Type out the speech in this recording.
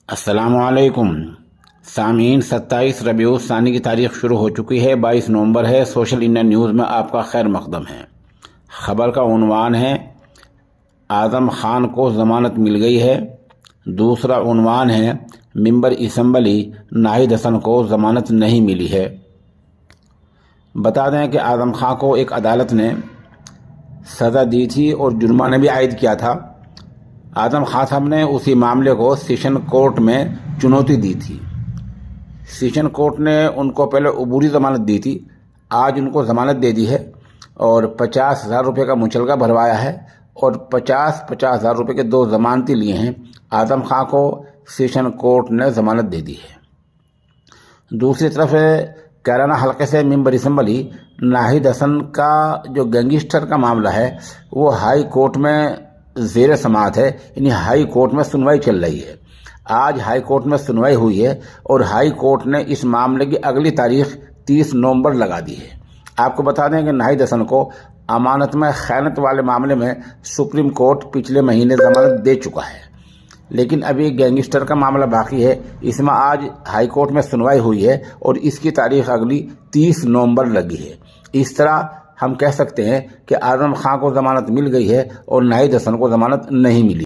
अस्सलामुअलैकुम सामीन। 27 रबीउल सानी की तारीख शुरू हो चुकी है। 22 नवंबर है। सोशल इंडिया न्यूज़ में आपका खैर मकदम है। ख़बर का उन्वान है आज़म खान को ज़मानत मिल गई है। दूसरा उन्वान है मिंबर असम्बली नाहिद हसन को ज़मानत नहीं मिली है। बता दें कि आज़म खान को एक अदालत ने सज़ा दी थी और जुर्माना भी आयद किया था। आज़म खान साहब ने उसी मामले को सेशन कोर्ट में चुनौती दी थी। सेशन कोर्ट ने उनको पहले अबूरी ज़मानत दी थी, आज उनको ज़मानत दे दी है और 50,000 रुपये का मुचलका भरवाया है और 50,000 रुपये के 2 ज़मानती लिए हैं। आज़म खान को सेशन कोर्ट ने ज़मानत दे दी है। दूसरी तरफ कैराना हल्के से मिंबर असम्बली नाहिद हसन का जो गैंगस्टर का मामला है वो हाई कोर्ट में ज़ेर समाअत है, यानी हाई कोर्ट में सुनवाई चल रही है। आज हाई कोर्ट में सुनवाई हुई है और हाई कोर्ट ने इस मामले की अगली तारीख 30 नवंबर लगा दी है। आपको बता दें कि नाहिद हसन को अमानत में खयानत वाले मामले में सुप्रीम कोर्ट पिछले महीने ज़मानत दे चुका है, लेकिन अभी गैंगस्टर का मामला बाकी है। इसमें आज हाई कोर्ट में सुनवाई हुई है और इसकी तारीख अगली 30 नवंबर लगी है। इस तरह हम कह सकते हैं कि आज़म खान को ज़मानत मिल गई है और नाहिद हसन को ज़मानत नहीं मिली।